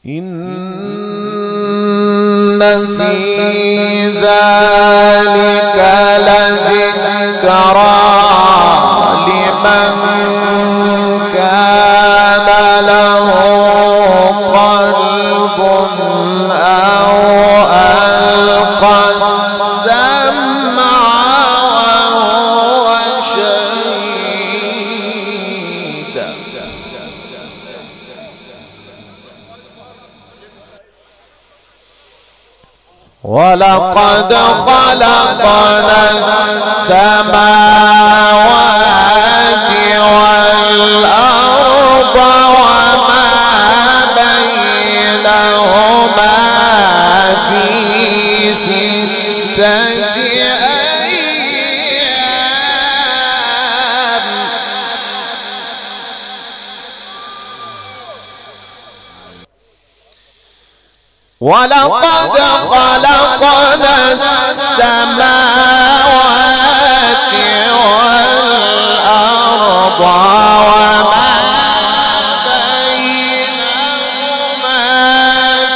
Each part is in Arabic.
إن في ذلك لذكرى لمن كان له قلب أو ألقى السمع وهو شهيد. ولقد خلقنا السماوات والأرض وما بينهما في 6 أيام. ولقد خلقنا السماوات والأرض وما بينهما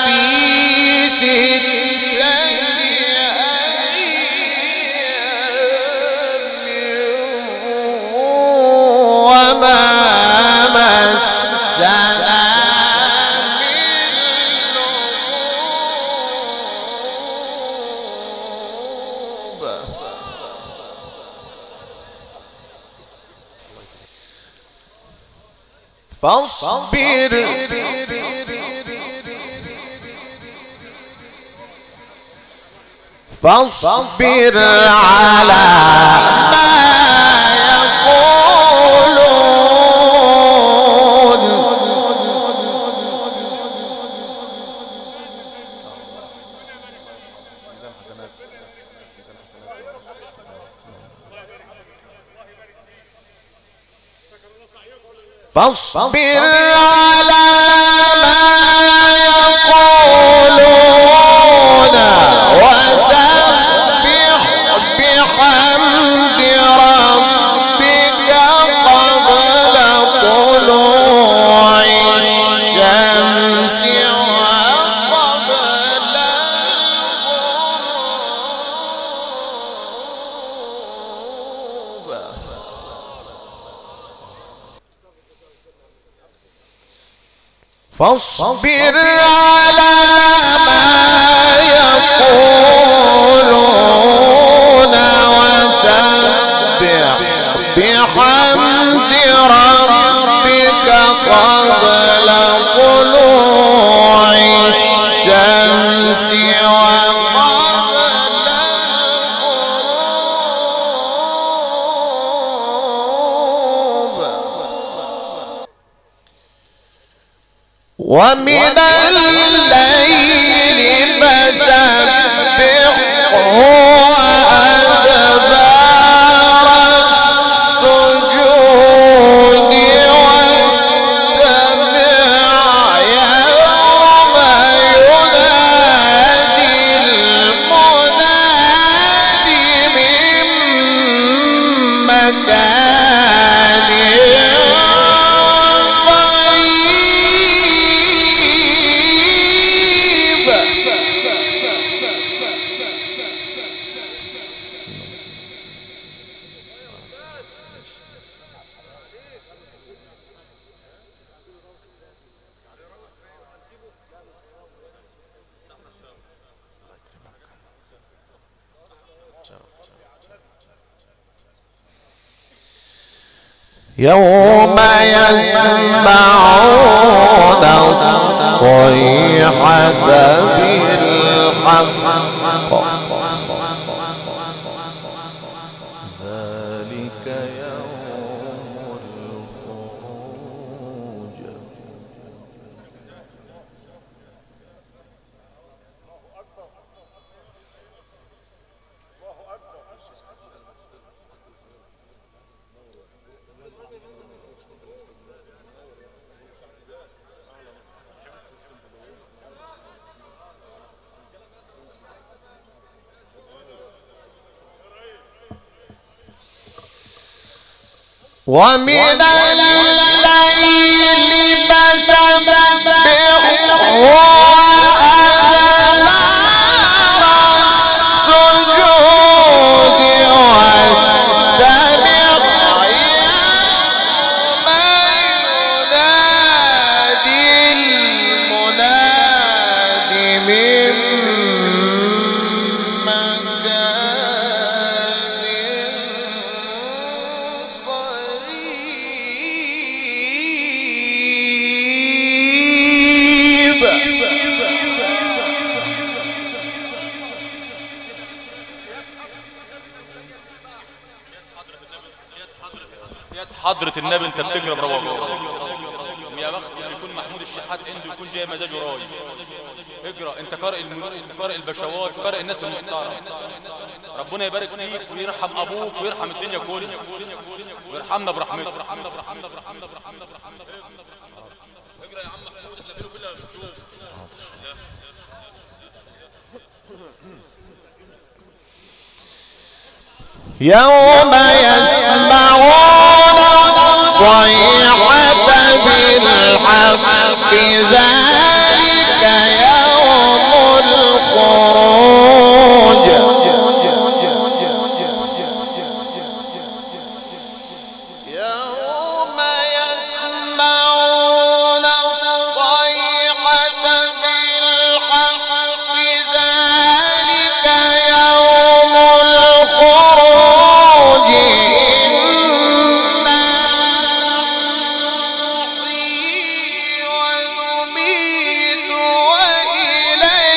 في 6 أيام وما مسنا فاصبر على ما يقولون. فاصبر على ما يقولون وسبح بحمد ربك قبل طلوع الشمس وقبل الغروب. فاصبر على ما يقولون وسبح بحمد ربك قبل طلوع الشمس وقبل الغروب. ومن الليل فسبحه وأدبار السجود واستمع يوم ينادي المنادي من مكان يوم يسمعون الصيحة بالحق ذلك يوم الخروج. ومن الليل فسبحه حضرة النبي انت بتجري برواق. يا بخت اللي يكون محمود الشحات عنده يكون جاي مزاجه راي. اجرى انت قارئ الملوك وقارئ البشوات وقارئ الناس المحترمه. ربنا يبارك فيك ويرحم ابوك ويرحم الدنيا كلها ويرحمنا برحمته. اجرى يا عم محمود احنا فين وفين بنشوف. يوم يسمعون الصيحة بالحق ذلك يوم الخروج. يوم يسمعون الصيحة بالحق ذلك يوم الخروج. إنا نحيي ونميت وإلينا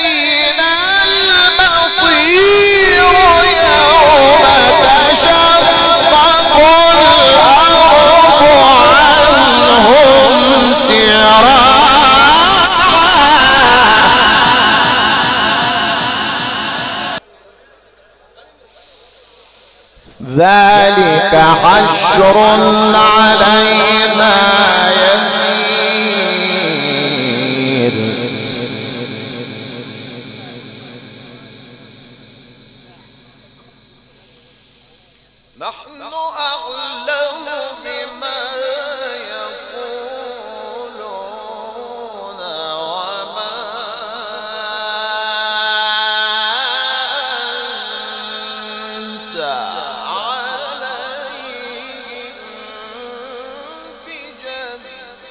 المصير. يوم تشقق الأرض عنهم سراعا. ذلك حشر علينا يسير. نحن أعلم بما يقولون وما أنت عليهم بجبار.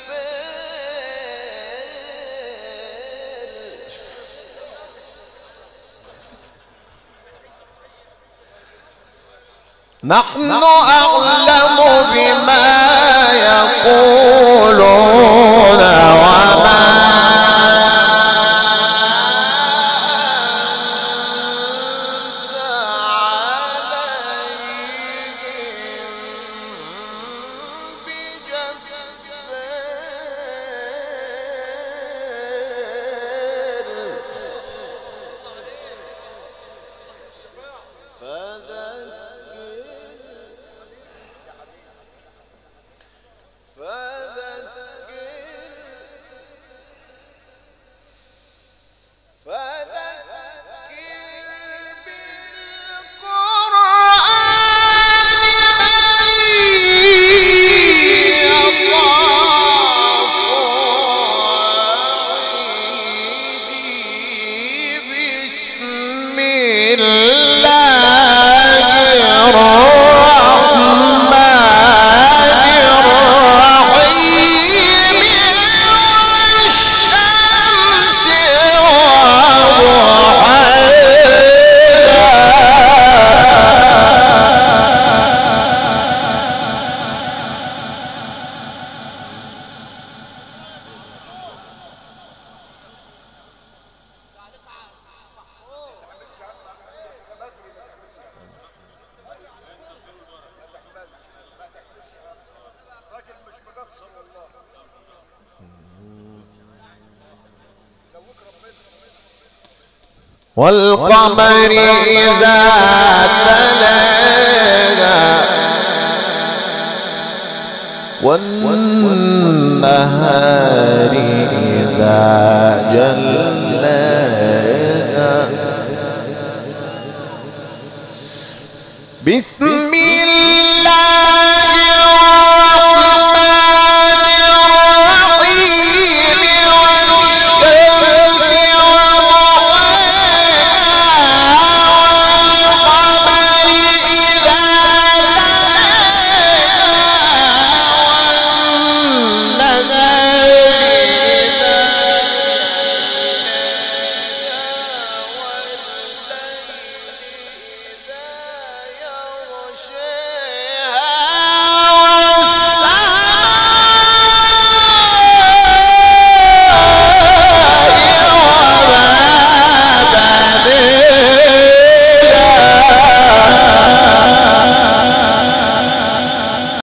نحن أعلم بما يقولون وما أنت عليهم والقمر إذا تلاها والنهار إذا جلاها. بسم